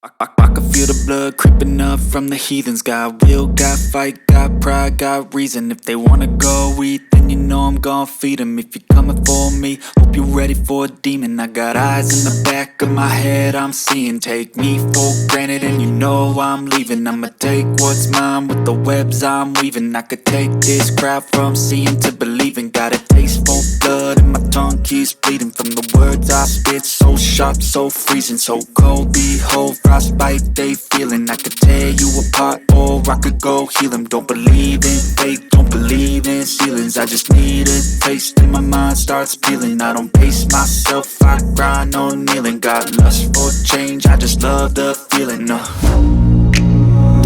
I can feel the blood creeping up from the heathens. Got will, got fight, got pride, got reason. If they wanna go eat, then you know I'm gon' feed them. If you're coming for me, hope you're ready for a demon. I got eyes in the back of my head, I'm seeing. Take me for granted and you know I'm leaving. I'ma take what's mine with the webs I'm weaving. I could take this crowd from seeing to believing. Got a taste for blood and my tongue keeps bleeding. From the words I spit, so sharp, so freezing, so cold. Behold, frostbite they feeling. I could tear you apart or I could go heal them. Don't believe in fate, don't believe in ceilings. I just need a taste and my mind starts peeling. I don't pace myself, I grind on kneeling. Got lust for change, I just love the feeling.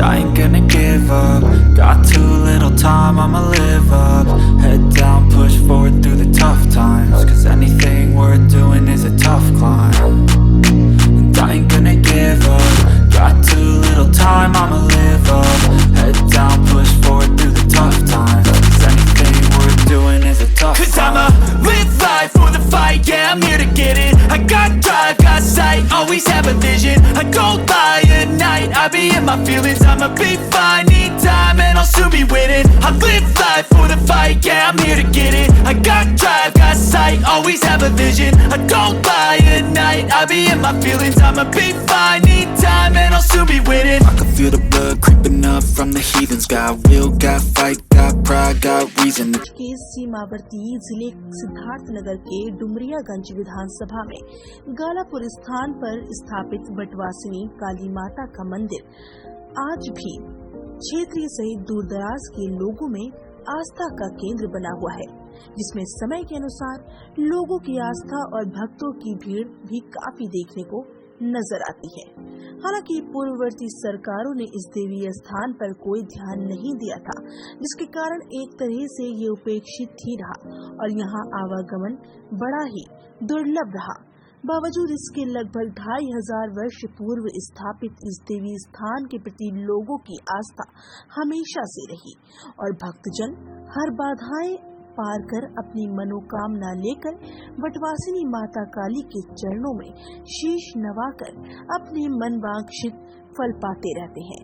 I ain't gonna give up. Got too little time, I'ma live up. Head down, push forward through the tough times. Cause anything worth doing is a tough climb. And I ain't gonna give up. Got too little time, I'ma live up. Head down, push forward through the tough times. Cause anything worth doing is a tough climb. Cause I'ma live life for the fight, yeah, I'm here to get it. I got drive, got sight, always have a vision. I don't lie at night, I be in my feelings. I'ma be fine, need time and I'll soon be winning. I live life for the fight, yeah, I'm here to get it. I got drive, got sight, always have a vision. I don't lie at night, I be in my feelings. I'ma be fine, need time and I'll soon be winning. I can feel the blood creeping up from the heathens. Got will, got fight, got pride, got reason. के सीमावर्ती जिले सिद्धार्थनगर के डुमरियागंज विधानसभा में गालापुर स्थान पर स्थापित वटवासिनी काली माता का मंदिर आज भी क्षेत्रीय सहित दूरदराज के लोगों में आस्था का केंद्र बना हुआ है, जिसमें समय के अनुसार लोगों की आस्था और भक्तों की भीड़ भी काफी देखने को नजर आती है। हालांकि पूर्ववर्ती सरकारों ने इस देवी स्थान पर कोई ध्यान नहीं दिया था, जिसके कारण एक तरह से ये उपेक्षित ही रहा और यहाँ आवागमन बड़ा ही दुर्लभ रहा। बावजूद इसके लगभग 2500 वर्ष पूर्व स्थापित इस देवी स्थान के प्रति लोगों की आस्था हमेशा से रही और भक्तजन हर बाधाएं पार कर अपनी मनोकामना लेकर वटवासिनी माता काली के चरणों में शीश नवाकर अपने मनवांछित फल पाते रहते हैं।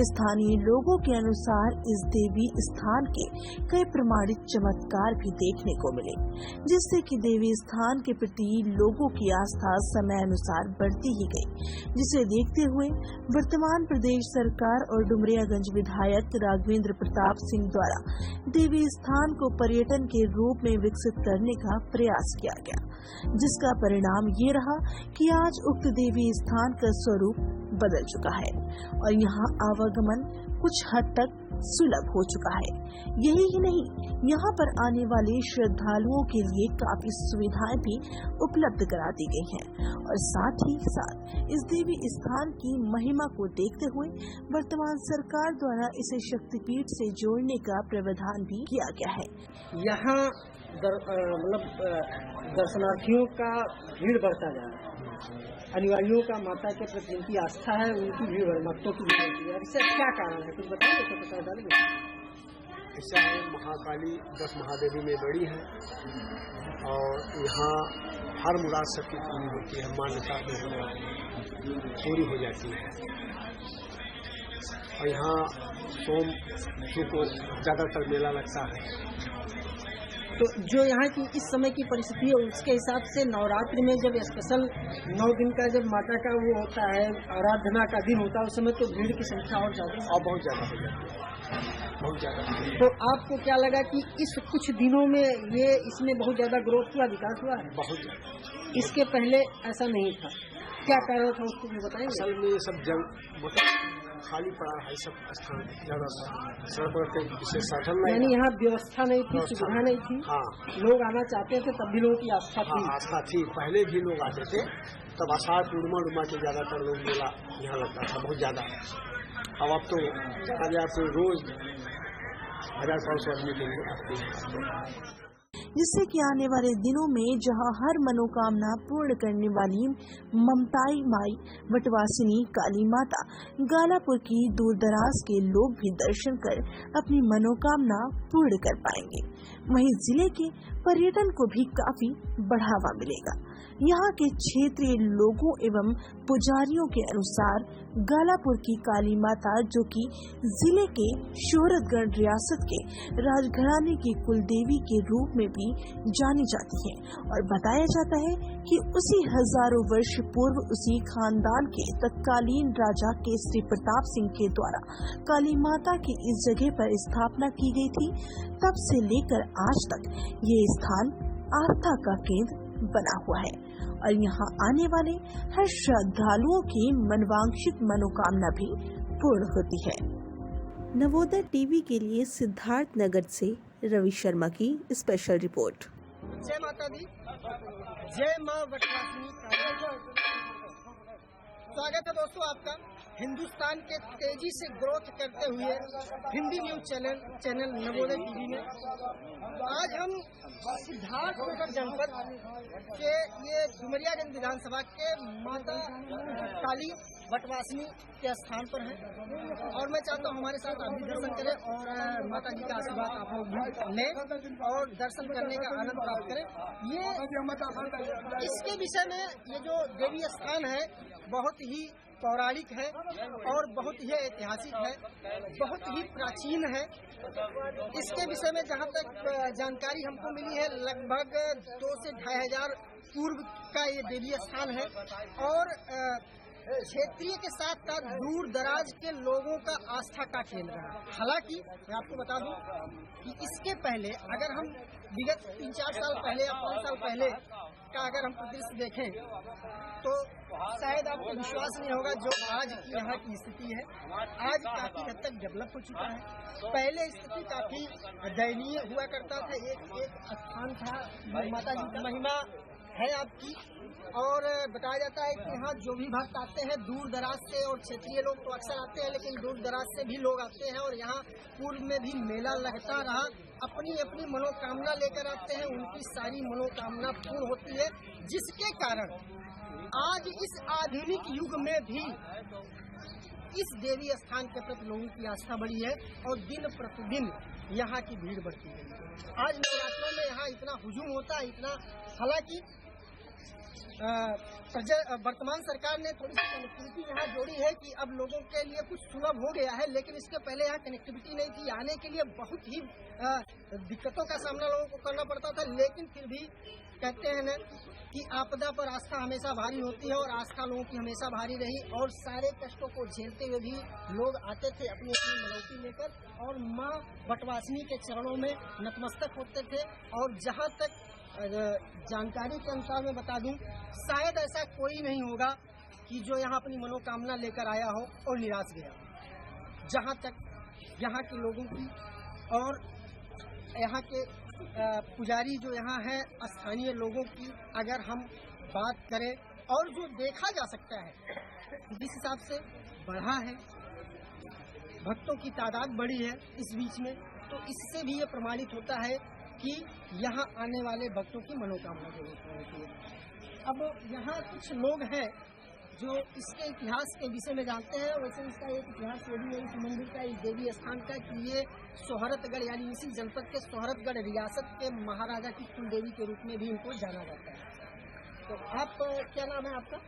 स्थानीय लोगों के अनुसार इस देवी स्थान के कई प्रमाणित चमत्कार भी देखने को मिले, जिससे कि देवी स्थान के प्रति लोगों की आस्था समय अनुसार बढ़ती ही गई, जिसे देखते हुए वर्तमान प्रदेश सरकार और डुमरियागंज विधायक राघवेंद्र प्रताप सिंह द्वारा देवी स्थान को पर्यटन के रूप में विकसित करने का प्रयास किया गया, जिसका परिणाम ये रहा कि आज उक्त देवी स्थान का स्वरूप बदल चुका है और यहाँ आवागमन कुछ हद तक सुलभ हो चुका है। यही ही नहीं, यहाँ पर आने वाले श्रद्धालुओं के लिए काफी सुविधाएं भी उपलब्ध करा दी गई हैं और साथ ही साथ इस देवी स्थान की महिमा को देखते हुए वर्तमान सरकार द्वारा इसे शक्तिपीठ से जोड़ने का प्रावधान भी किया गया है। यहाँ दर्शनार्थियों का भीड़ बढ़ता जा रहा है, अनुयायियों का माता के प्रति जिनकी आस्था है उनकी भीड़ भक्तों की भीड़ बढ़ती है। इससे क्या कारण है, कुछ बताइए तो पता डालेंगे। ऐसा है, महाकाली 10 महादेवी में बड़ी है और यहाँ हर मुराद सबकी पूरी होती है, मान्यता पूरी हो जाती है और यहाँ सोम को ज़्यादातर मेला लगता है। तो जो यहाँ की इस समय की परिस्थिति है उसके हिसाब से नवरात्रि में जब स्पेशल 9 दिन का जब माता का वो होता है, आराधना का दिन होता है, उस समय तो भीड़ की संख्या और ज़्यादा और बहुत ज़्यादा हो जाती है, बहुत ज़्यादा। तो आपको क्या लगा कि इस कुछ दिनों में ये इसमें बहुत ज़्यादा ग्रोथ हुआ, विकास हुआ है? बहुत ज़्यादा। इसके पहले ऐसा नहीं था, क्या कारण था उसको भी बताएंगे? असल में ये सब खाली पड़ा है, सब स्थान ज़्यादा सड़क पर विशेष साधन नहीं, यानी यहाँ व्यवस्था नहीं थी, सुविधा नहीं थी। हाँ, लोग आना चाहते थे तब भी लोगों की आस्था थी। हाँ, आस्था थी, पहले भी लोग आते थे, तब आषाढ़ पूर्णिमा के ज़्यादातर लोग मेला यहाँ लगता था, बहुत ज़्यादा। अब तो ज़्यादा रोज 1000-1200 आदमी के लिए आते हैं। जिससे कि आने वाले दिनों में जहां हर मनोकामना पूर्ण करने वाली ममताई माई वटवासिनी काली माता गालापुर की दूर दराज के लोग भी दर्शन कर अपनी मनोकामना पूर्ण कर पाएंगे। वहीं जिले के पर्यटन को भी काफी बढ़ावा मिलेगा। यहाँ के क्षेत्रीय लोगों एवं पुजारियों के अनुसार गालापुर की काली माता, जो कि जिले के शोहरतगढ़ रियासत के राजघराने की कुलदेवी के रूप में भी जानी जाती है, और बताया जाता है कि उसी हजारों वर्ष पूर्व उसी खानदान के तत्कालीन राजा केसरी प्रताप सिंह के द्वारा काली माता की इस जगह पर स्थापना की गई थी। तब से लेकर आज तक ये स्थान आस्था का केंद्र बना हुआ है और यहाँ आने वाले हर श्रद्धालुओं की मनवांछित मनोकामना भी पूर्ण होती है। नवोदय टीवी के लिए सिद्धार्थ नगर से रवि शर्मा की स्पेशल रिपोर्ट। जय माता दी, जय माँ वटवासिनी काली। स्वागत है दोस्तों आपका हिंदुस्तान के तेजी से ग्रोथ करते हुए Hindi news channel Navodaya TV में। आज हम सिद्धार्थनगर जनपद के ये डुमरियागंज विधानसभा के माता काली वटवासिनी के स्थान पर हैं और मैं चाहता हूँ हमारे साथ आप भी दर्शन करें और माता जी का आशीर्वाद आप लोग भी लें और दर्शन करने का आनंद प्राप्त करें। ये इसके विषय में ये जो देवी स्थान है बहुत ही पौराणिक है और बहुत ही ऐतिहासिक है, बहुत ही प्राचीन है। इसके विषय में जहाँ तक जानकारी हमको मिली है लगभग 2 से 2.5 हजार पूर्व का ये देवी स्थान है और क्षेत्रीय के साथ साथ दूर दराज के लोगों का आस्था का केंद्र है। हालांकि मैं आपको बता दूं कि इसके पहले अगर हम विगत 3-4 साल पहले या 5 साल पहले का अगर हम परिदृश्य देखें तो शायद आपको विश्वास नहीं होगा जो आज की यहाँ की स्थिति है। आज काफी हद तक डेवलप हो चुका है। पहले स्थिति काफी दयनीय हुआ करता था। एक स्थान था, माता जी की महिमा है आपकी और बताया जाता है कि यहाँ जो भी भक्त आते हैं दूर दराज से, और क्षेत्रीय लोग तो अक्सर आते हैं लेकिन दूर दराज से भी लोग आते हैं और यहाँ पूर्व में भी मेला लगता रहा। अपनी अपनी मनोकामना लेकर आते हैं, उनकी सारी मनोकामना पूर्ण होती है, जिसके कारण आज इस आधुनिक युग में भी इस देवी स्थान के प्रति लोगों की आस्था बढ़ी है और दिन प्रतिदिन यहाँ की भीड़ बढ़ती है। आज नवरात्रों में यहाँ इतना हुजूम होता है, इतना। हालांकि वर्तमान सरकार ने थोड़ी सी कनेक्टिविटी यहाँ जोड़ी है कि अब लोगों के लिए कुछ सुलभ हो गया है, लेकिन इसके पहले यहाँ कनेक्टिविटी नहीं थी। आने के लिए बहुत ही दिक्कतों का सामना लोगों को करना पड़ता था, लेकिन फिर भी कहते हैं ना कि आपदा पर आस्था हमेशा भारी होती है और आस्था लोगों की हमेशा भारी रही और सारे कष्टों को झेलते हुए भी लोग आते थे अपनी अपनी मनौती लेकर और माँ वटवासिनी के चरणों में नतमस्तक होते थे। और जहाँ तक जानकारी के अनुसार मैं बता दूं, शायद ऐसा कोई नहीं होगा कि जो यहाँ अपनी मनोकामना लेकर आया हो और निराश गया हो। जहाँ तक यहाँ के लोगों की और यहाँ के पुजारी जो यहाँ है स्थानीय लोगों की अगर हम बात करें और जो देखा जा सकता है जिस हिसाब से बढ़ा है, भक्तों की तादाद बढ़ी है इस बीच में, तो इससे भी ये प्रमाणित होता है कि यहाँ आने वाले भक्तों की मनोकामना पूरी होती है। अब यहाँ कुछ लोग हैं जो इसके इतिहास के विषय में जानते हैं। वैसे इसका एक इतिहास ये भी है इस मंदिर का, इस देवी स्थान का, कि ये शोहरतगढ़ यानी इसी जनपद के शोहरतगढ़ रियासत के महाराजा की कुलदेवी के रूप में भी इनको जाना जाता है। तो आप क्या नाम है आपका?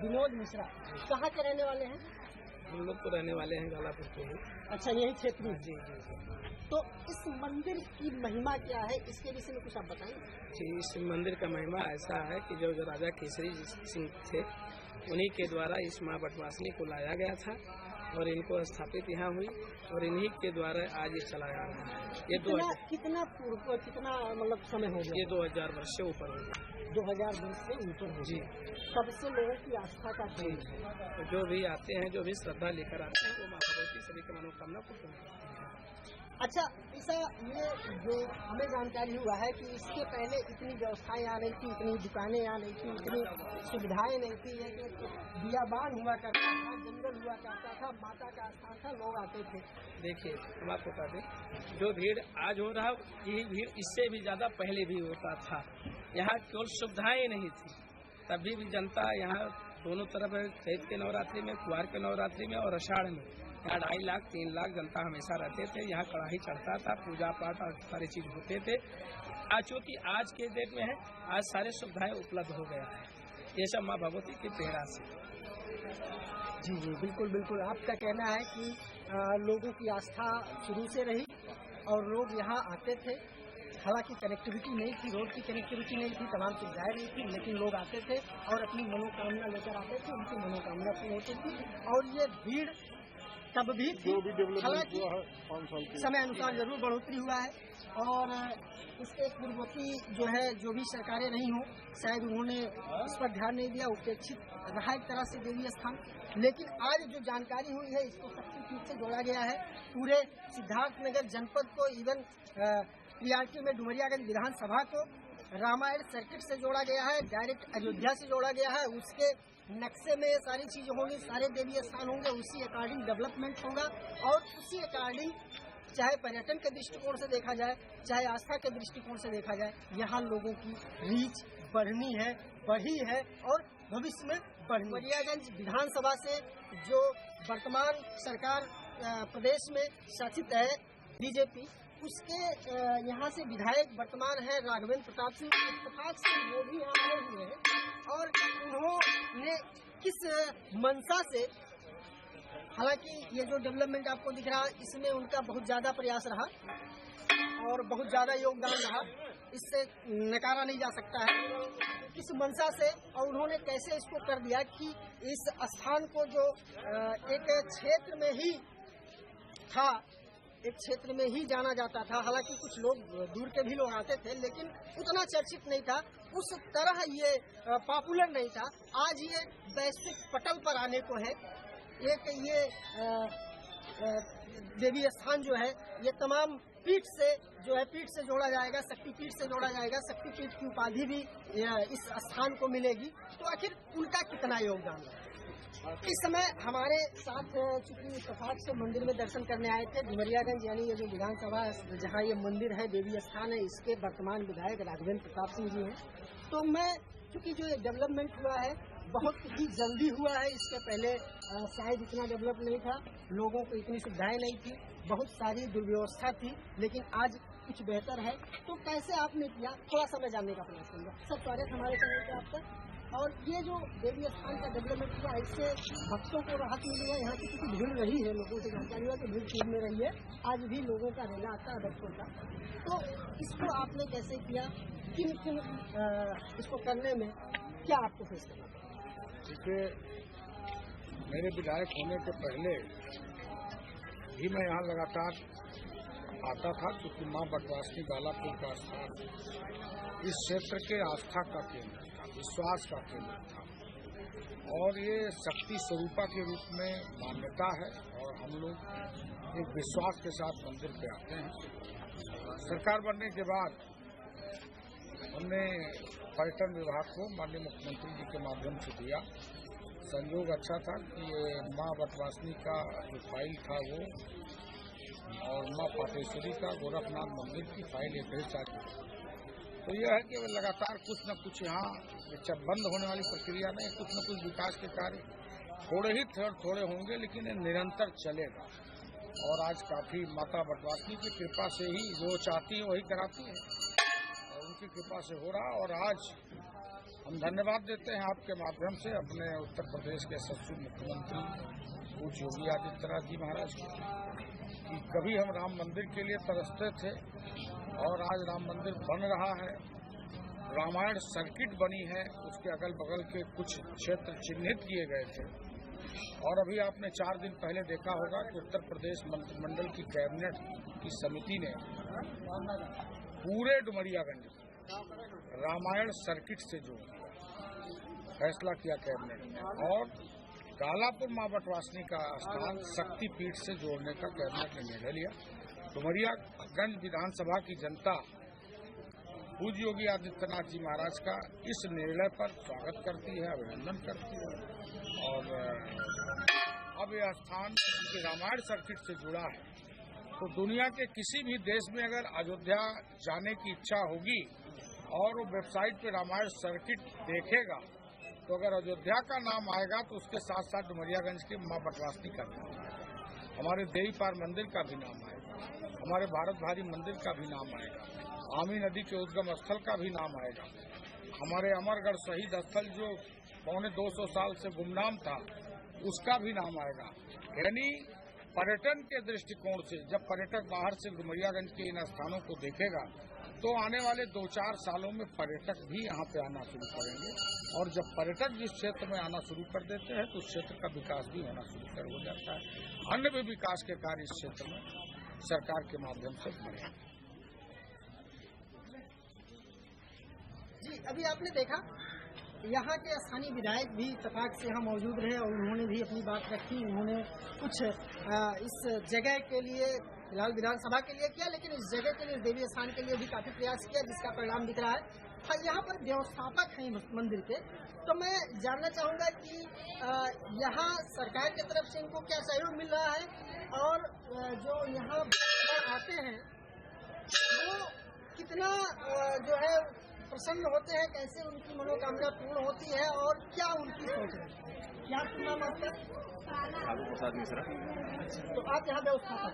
विनोद मिश्रा। कहाँ के रहने वाले हैं? हम लोग तो रहने वाले हैं गालापुर के ही। अच्छा, यही क्षेत्र में? जी जी। तो इस मंदिर की महिमा क्या है, इसके विषय में कुछ आप बताएंगे? जी, इस मंदिर का महिमा ऐसा है कि जो राजा केसरी सिंह थे उन्हीं के द्वारा इस माँ वटवासिनी को लाया गया था और इनको स्थापित यहाँ हुई और इन्हीं के द्वारा आज ये चला जा रहा है। ये कितना मतलब समय हो गया? ये 2000 वर्ष से ऊपर हो गया। 2000 वर्ष से ऊपर हो जी। सबसे लोगों की आस्था का केंद्र है। तो जो भी आते हैं, जो भी श्रद्धा लेकर आते हैं, वो माता की सभी की मनोकामना पूर्ण करते हैं। अच्छा, ऐसा ये जो हमें जानकारी हुआ है कि इसके पहले इतनी व्यवस्थाएं यहाँ नहीं थी, इतनी दुकानें यहाँ नहीं थी, इतनी सुविधाएं नहीं थी। एक बियाबान हुआ करता था, जंगल हुआ करता था, माता का स्थान था, लोग आते थे। देखिए, हम आपको बता दें, जो भीड़ आज हो रहा है यही भीड़ इससे भी ज्यादा पहले भी होता था। यहाँ केवल सुविधाएं नहीं थी, तभी भी जनता यहाँ दोनों तरफ चैत के नवरात्रि में, कुआर के नवरात्रि में और आषाढ़ में यहाँ 2.5 लाख 3 लाख जनता हमेशा रहते थे। यहाँ कड़ाही चढ़ता था, पूजा पाठ और सारी चीज होते थे। आज चूँकि आज के डेट में है, आज सारे सुविधाएं उपलब्ध हो गया है, ये सब माँ भगवती की प्रेरणा से। जी जी, बिल्कुल बिल्कुल। आपका कहना है कि लोगों की आस्था शुरू से रही और लोग यहाँ आते थे। हालांकि कनेक्टिविटी नहीं थी, रोड की कनेक्टिविटी नहीं थी, तमाम सुविधाएं नहीं थी, लेकिन लोग आते थे और अपनी मनोकामना लेकर आते थे, उनकी मनोकामना पूर्ण होती थी। और ये भीड़ तब भी थी, हालांकि समय अनुसार जरूर बढ़ोतरी हुआ है। और इसके पूर्ववर्ती जो है, जो भी सरकारें नहीं हो, शायद उन्होंने इस पर ध्यान नहीं दिया, उपेक्षित रहा एक तरह से देवी स्थान। लेकिन आज जो जानकारी हुई है, इसको शक्तिपीठ से जोड़ा गया है। पूरे सिद्धार्थनगर जनपद को, इवन पीआरटी में डुमरियागंज विधानसभा को रामायण सर्किट से जोड़ा गया है, डायरेक्ट अयोध्या से जोड़ा गया है। उसके नक्शे में ये सारी चीजें होंगी, सारे देवी स्थान होंगे, उसी अकॉर्डिंग डेवलपमेंट होगा और उसी अकॉर्डिंग, चाहे पर्यटन के दृष्टिकोण से देखा जाए, चाहे आस्था के दृष्टिकोण से देखा जाए, यहाँ लोगों की रीच बढ़नी है, बढ़ी है और भविष्य में बढ़नी। डुमरियागंज विधानसभा से जो वर्तमान सरकार प्रदेश में शासित है बीजेपी, उसके यहाँ से विधायक वर्तमान है राघवेंद्र प्रताप सिंह। इत्तेफाक से वो भी यहाँ आए हुए हैं और उन्होंने किस मंशा से, हालांकि ये जो डेवलपमेंट आपको दिख रहा है, इसमें उनका बहुत ज्यादा प्रयास रहा और बहुत ज्यादा योगदान रहा, इससे नकारा नहीं जा सकता है। किस मंशा से और उन्होंने कैसे इसको कर दिया कि इस स्थान को जो एक क्षेत्र में ही था, एक क्षेत्र में ही जाना जाता था, हालांकि कुछ लोग दूर के भी लोग आते थे, लेकिन उतना चर्चित नहीं था, उस तरह ये पॉपुलर नहीं था। आज ये वैश्विक पटल पर आने को है। एक ये देवी स्थान जो है, ये तमाम पीठ से जो है, पीठ से जोड़ा जाएगा, शक्तिपीठ से जोड़ा जाएगा। शक्तिपीठ की उपाधि भी इस स्थान को मिलेगी। तो आखिर उनका कितना योगदान है? इस समय हमारे साथ, चूंकि इत्तेफाक से मंदिर में दर्शन करने आए थे, डुमरियागंज यानी ये जो विधानसभा जहाँ ये मंदिर है, देवी स्थान है, इसके वर्तमान विधायक राघवेंद्र प्रताप सिंह जी हैं। तो मैं, चूंकि जो ये डेवलपमेंट हुआ है बहुत ही जल्दी हुआ है, इसके पहले शायद इतना डेवलप नहीं था, लोगों को इतनी सुविधाएं नहीं थी, बहुत सारी दुर्व्यवस्था थी, लेकिन आज कुछ बेहतर है। तो कैसे आपने किया, थोड़ा सा मैं जानने का प्रयास करूँगा। सब स्वागत हमारे चैनल पे आपका। और ये जो देवी स्थान का डेवलपमेंट हुआ, इससे भक्तों को राहत मिली है। यहाँ की क्योंकि भीड़ रही है, लोगों से जानकारी हुआ कि भीड़ खूब में रही है, आज भी लोगों का रेला आता है भक्तों का। तो इसको आपने कैसे किया, किन इसको करने में क्या आपको फेस करना पड़ा? देखिए, मेरे विधायक होने के पहले भी मैं यहाँ लगातार आता था, क्योंकि माँ बटवासनी बालापुर का स्थान इस क्षेत्र के आस्था का केंद्र था, विश्वास का केंद्र था और ये शक्ति स्वरूपा के रूप में मान्यता है और हम लोग एक विश्वास के साथ मंदिर पे आते हैं। सरकार बनने के बाद हमने पर्यटन विभाग को माननीय मुख्यमंत्री जी के माध्यम से दिया। संयोग अच्छा था कि ये माँ बटवासनी का जो फाइल था वो और माँ पाटेश्वरी का गोरखनाथ मंदिर की फाइल एक ही साथ। तो यह है कि लगातार कुछ न कुछ यहाँ जब बंद होने वाली प्रक्रिया नहीं, कुछ न कुछ विकास के कार्य थोड़े होंगे, लेकिन ये निरंतर चलेगा। और आज काफी माता बटवासनी की कृपा से ही जो चाहती है वही कराती है और उनकी कृपा से हो रहा। और आज हम धन्यवाद देते हैं आपके माध्यम से अपने उत्तर प्रदेश के यशस्वी मुख्यमंत्री पूज्य योगी आदित्यनाथ जी महाराज को, कि कभी हम राम मंदिर के लिए तरसते थे और आज राम मंदिर बन रहा है, रामायण सर्किट बनी है, उसके अगल बगल के कुछ क्षेत्र चिन्हित किए गए थे। और अभी आपने 4 दिन पहले देखा होगा कि उत्तर प्रदेश मंत्रिमंडल की कैबिनेट की समिति ने पूरे डुमरियागंज रामायण सर्किट से जोड़ दिया, फैसला किया कैबिनेट ने। और कालापुर माँ बटवासनी का स्थान शक्तिपीठ से जोड़ने का कैबिनेट ने निर्णय लिया। डुमरियागंज विधानसभा की जनता पूज्य योगी आदित्यनाथ जी महाराज का इस निर्णय पर स्वागत करती है, अभिनंदन करती है। और अब यह स्थान रामायण सर्किट से जुड़ा है, तो दुनिया के किसी भी देश में अगर अयोध्या जाने की इच्छा होगी और वो वेबसाइट पे रामायण सर्किट देखेगा, तो अगर अयोध्या का नाम आएगा तो उसके साथ साथ डुमरियागंज के मां बटवासनी का नाम आएगा, हमारे देवीपार मंदिर का भी नाम आएगा, हमारे भारत भारी मंदिर का भी नाम आएगा, आमी नदी के उद्गम स्थल का भी नाम आएगा, हमारे अमरगढ़ शहीद स्थल जो 250 साल से गुमनाम था उसका भी नाम आएगा। यानी पर्यटन के दृष्टिकोण से जब पर्यटक बाहर से डुमरियागंज के इन स्थानों को देखेगा तो आने वाले 2-4 सालों में पर्यटक भी यहाँ पे आना शुरू करेंगे, और जब पर्यटक जिस क्षेत्र में आना शुरू कर देते हैं तो उस क्षेत्र का विकास भी होना शुरू हो जाता है। अन्य भी विकास के कार्य इस क्षेत्र में सरकार के माध्यम से बढ़ेंगे। जी, अभी आपने देखा यहाँ के स्थानीय विधायक भी इत्तेफाक से यहाँ मौजूद रहे और उन्होंने भी अपनी बात रखी। उन्होंने कुछ इस जगह के लिए फिलहाल विधानसभा के लिए किया, लेकिन इस जगह के लिए देवी स्थान के लिए भी काफी प्रयास किया, जिसका परिणाम दिख रहा है। हाँ, यहाँ पर व्यवस्थापक हैं मंदिर के, तो मैं जानना चाहूंगा कि यहाँ सरकार की तरफ से इनको क्या सहयोग मिल रहा है, और जो यहाँ आते हैं वो कितना जो है प्रसन्न होते हैं, कैसे उनकी मनोकामना पूर्ण होती है और क्या उनकी सोच है। क्या नाम आपका? लालू प्रसाद मिश्रा। तो आप यहाँ व्यवस्थापक,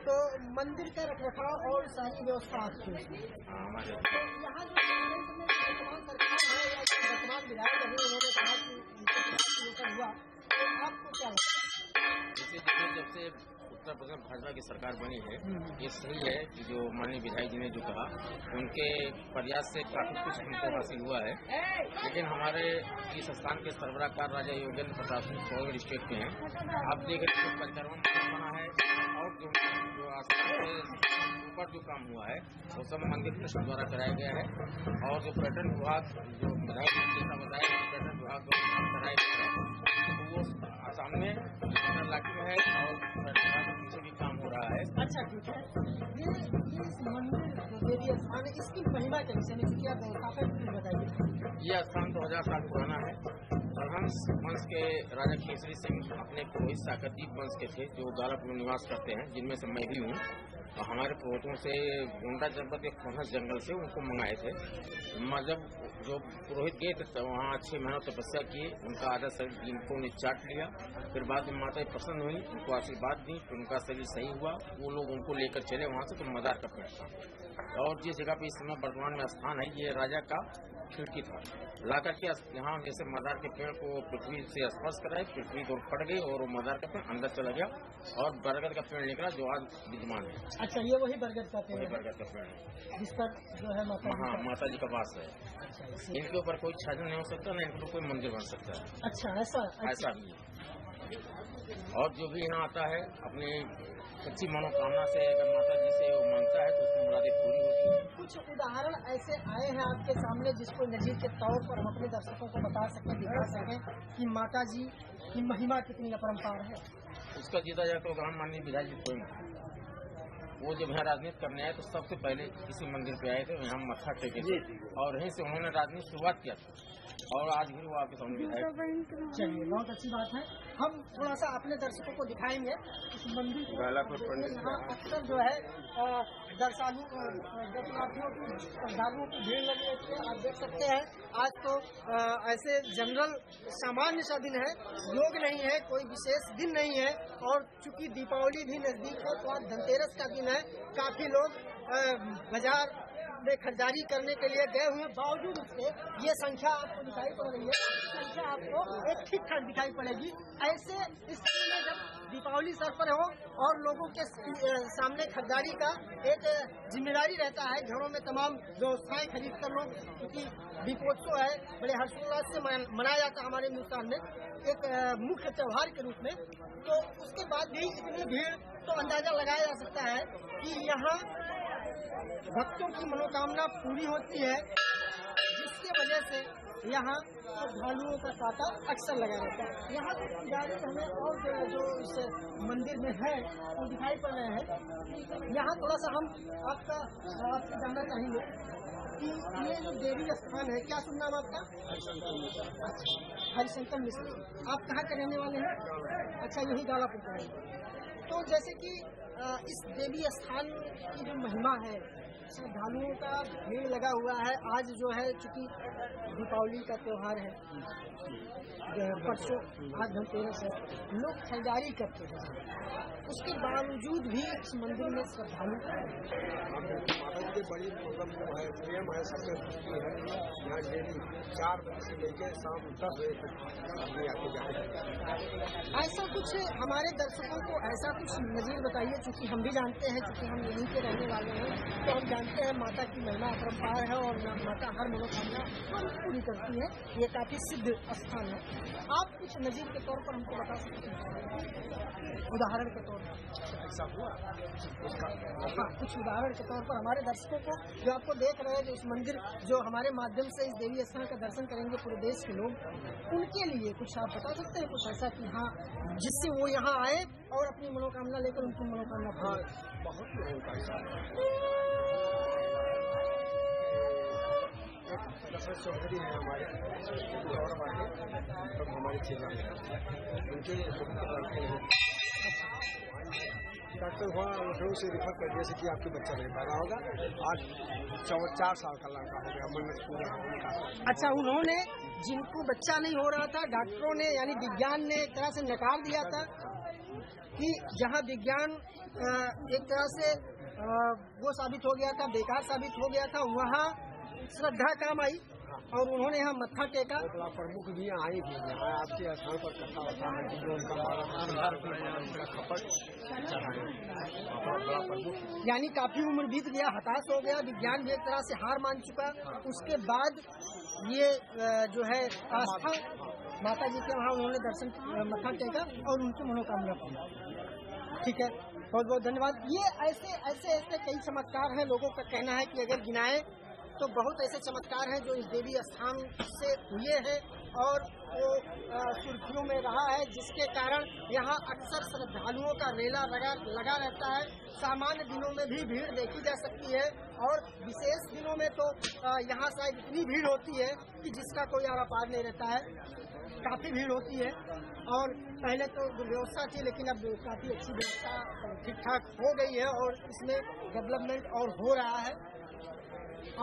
तो मंदिर का रखरखाव और सारी व्यवस्था आपकी है। हमारे तो यहाँ जो वर्तमान सरकार है या वर्तमान विधायक अभी उन्होंने कहा कि हुआ, तो आपको क्या लगता है? जब से उत्तर प्रदेश भाजपा की सरकार बनी है, ये सही है कि जो माननीय विधायक जी ने जो कहा, उनके प्रयास से काफी कुछ हमको हासिल हुआ है। लेकिन हमारे इस स्थान के सरबराहकार राजा योगेंद्र प्रताप सिंह फॉरवर्ड स्टेट के हैं। आप देख रहे हैं पंचकर्मा बना है, और जो आस्थान से ऊपर जो काम हुआ है वो सब मंदिर ट्रस्ट द्वारा कराया गया है। और जो पर्यटन विभाग, जो विधायक जैसा बताया, पर्यटन विभाग द्वारा काम कराया गया है, तो वो आसाम में इलाके में है और पीछे भी काम हो रहा है। अच्छा, ठीक है। ये इस मंदिर देवी स्थान है, इसकी महिमा के विषय में क्या व्यवस्थापक बताइए। यह स्थान 2000 साल पुराना है। हरहंस वंश के राजा केसरी सिंह अपने पुरोहित साकरदीप वंश के थे, जो गालापुर में निवास करते हैं, जिनमें से मैं भी हूँ। और हमारे पुरोहितों से गोंडा जनपद के खोनस जंगल से उनको मंगाए थे। जब जो पुरोहित गए थे तो वहाँ 6 महीनों तपस्या किए, उनका आधा शरीर जिनको उन्हें चाट लिया। फिर बाद में माता प्रसन्न हुई, उनको आशीर्वाद दी, फिर उनका शरीर सही हुआ। वो लोग उनको लेकर चले वहाँ से, तो मदार का पेड़ था। और जिस जगह पे इस समय वर्तमान में स्थान है, ये राजा का खिड़की था। लाकर के यहाँ जैसे मदार के पेड़ को पृथ्वी से स्पर्श कराए, पृथ्वी तो फट गई और वो मदार का पेड़ अंदर चला गया और बरगद का पेड़ निकला, जो आज विद्यमान है। अच्छा, ये वही बरगद का पेड़ है, बरगद का पेड़ है जिस पर जो है माता जी का वास है। अच्छा, इनके ऊपर कोई छाजन नहीं हो सकता, न इनके ऊपर कोई मंदिर बन सकता है। अच्छा, ऐसा भी है। और जो भी यहाँ आता है अपनी सच्ची मनोकामना से अगर माता जी से वो मांगता है तो उसकी मुरादें पूरी होती है। कुछ उदाहरण ऐसे आए हैं आपके सामने जिसको नजीर के तौर पर हम अपने दर्शकों को बता सकें, दिखा सकें कि माता जी की महिमा कितनी अपरंपार है। उसका जीता जाए तो उदाहरण माननीय विधायक जी स्वयं, वो जब यहाँ राजनीति करने आए तो सबसे पहले इसी मंदिर पे आए थे, यहाँ मत्था टेके थे और यहीं से उन्होंने राजनीति शुरुआत किया था, और आज भी वो आपके सामने विधायक। चलिए, बहुत अच्छी बात है। हम थोड़ा सा अपने दर्शकों को दिखाएंगे इस मंदिर को। यहाँ अक्सर जो है दर्शनार्थियों की, श्रद्धालुओं की भीड़ लगी रहती है। आप देख सकते हैं आज तो ऐसे जनरल सामान्य सा दिन है, योग नहीं है, कोई विशेष दिन नहीं है। और चूंकि दीपावली भी नजदीक है तो आज धनतेरस का दिन है। काफी लोग बाजार में खरीदारी करने के लिए गए हुए, बावजूद उसके ये संख्या आपको दिखाई पड़ रही है। संख्या आपको एक ठीक ठाक दिखाई पड़ेगी। ऐसे इस समय में जब दीपावली सर पर हो और लोगों के सामने खरीदारी का एक जिम्मेदारी रहता है, घरों में तमाम व्यवस्थाएं खरीद कर लोग, क्योंकि दीपोत्सव है, बड़े हर्षोल्लास से मनाया जाता है हमारे हिंदुस्तान में एक मुख्य त्योहार के रूप में। तो उसके बाद भी इतनी भीड़, तो अंदाजा लगाया जा सकता है कि यहाँ भक्तों की मनोकामना पूरी होती है, जिसके वजह से यहाँ श्रद्धालुओं का तांता अक्सर लगा रहता है। यहाँ के पुजारी हमें और जो इस मंदिर में है वो दिखाई पड़ रहे हैं। यहाँ थोड़ा सा हम आपसे जानना चाहेंगे कि ये जो देवी स्थान है, क्या सुन नाम आपका? हरिशंकर मिश्र। आप कहाँ के रहने वाले हैं? अच्छा, यही गालापुर के हैं। तो जैसे कि इस देवी स्थान की जो महिमा है, श्रद्धालुओं का भीड़ लगा हुआ है। आज जो है चूंकि दीपावली का त्योहार है, परसों आज धनतेरस है, लोग खरीदारी करते हैं, उसके बावजूद भी इस मंदिर में श्रद्धालु माता जी बड़ी प्रेम है, सबसे खुशी है। यहाँ डेली 4 बजे से लेकर शाम 10 बजे तक आदमी आके जाते। ऐसा कुछ हमारे दर्शकों को ऐसा कुछ नज़ीर बताइए, चूँकि हम भी जानते हैं, चूँकि हम यहीं के रहने वाले हैं, तो हम जानते हैं माता की महिमा अपरंपार है और माता हर मनोकामना पूरी करती है। ये काफी सिद्ध स्थान है। आप कुछ नज़ीर के तौर पर हमको बता सकते हैं, उदाहरण के तौर पर? ऐसा हुआ हाँ, कुछ उदाहरण के तौर पर हमारे दर्शकों को जो आपको देख रहे हैं, जो इस मंदिर जो हमारे माध्यम से इस देवी स्थान का दर्शन करेंगे पूरे देश के लोग, उनके लिए कुछ आप बता सकते हैं? कुछ ऐसा कि हाँ, जिससे वो यहाँ आए और अपनी मनोकामना लेकर उनकी मनोकामना बहुत लोगों का दशरथ चौधरी है हमारे और सब हमारे जिला में, उनके लड़के हैं डॉक्टर हुआ, लखनऊ से रिफर कर दिया कि आपके बच्चा नहीं पैदा होगा। आज 4 साल का लड़का हो गया, मन्नत पूरा होने का। अच्छा, उन्होंने जिनको बच्चा नहीं हो रहा था, डॉक्टरों ने यानी विज्ञान ने एक तरह से नकार दिया था कि जहां विज्ञान एक तरह से वो साबित हो गया था, बेकार साबित हो गया था, वहाँ श्रद्धा काम आई और उन्होंने यहाँ मत्था टेका। बड़ा प्रमुख भी आई भी यहाँ आपके स्थान पर कथा होता है कि जो उनका खपट बड़ा प्रमुख, यानी काफी उम्र बीत गया, हताश हो गया, विज्ञान भी एक तरह से हार मान चुका। उसके बाद ये जो है आस्था माता जी के वहाँ उन्होंने दर्शन मत्था टेका और उनकी मनोकामना पूरी। ठीक है, बहुत बहुत धन्यवाद। ये ऐसे कई चमत्कार हैं। लोगों का कहना है कि अगर गिनाए तो बहुत ऐसे चमत्कार हैं जो इस देवी स्थान से हुए हैं और वो सुर्खियों में रहा है, जिसके कारण यहाँ अक्सर श्रद्धालुओं का रेला लगा रहता है। सामान्य दिनों में भी भीड़ देखी जा सकती है और विशेष दिनों में तो यहाँ शायद इतनी भीड़ होती है कि जिसका कोई आरा पार नहीं रहता है। काफी भीड़ होती है और पहले तो व्यवस्था थी, लेकिन अब काफी अच्छी व्यवस्था ठीक ठाक हो गई है और इसमें डेवलपमेंट और हो रहा है।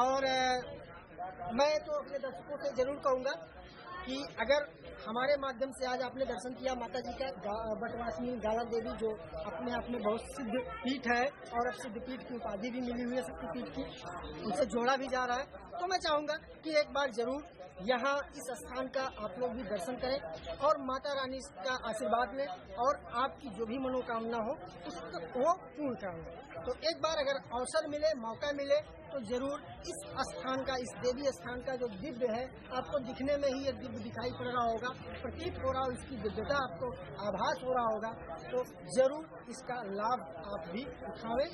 और मैं तो अपने दर्शकों से जरूर कहूँगा कि अगर हमारे माध्यम से आज आपने दर्शन किया माता जी का बटवासिनी गाला देवी, जो अपने आप में बहुत सिद्ध पीठ है और अब सिद्ध पीठ की उपाधि भी मिली हुई है शक्तिपीठ की, उनसे जोड़ा भी जा रहा है, तो मैं चाहूँगा कि एक बार जरूर यहाँ इस स्थान का आप लोग भी दर्शन करें और माता रानी का आशीर्वाद लें और आपकी जो भी मनोकामना हो उसको वो पूर्ण करें। तो एक बार अगर अवसर मिले, मौका मिले, तो जरूर इस स्थान का, इस देवी स्थान का जो दिव्य है, आपको दिखने में ही ये दिव्य दिखाई पड़ रहा होगा, प्रतीत हो रहा हो, इसकी दिव्यता आपको आभास हो रहा होगा, तो जरूर इसका लाभ आप भी उठावें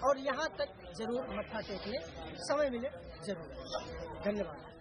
और यहाँ तक जरूर मत्था टेक लें। समय मिले जरूर। धन्यवाद।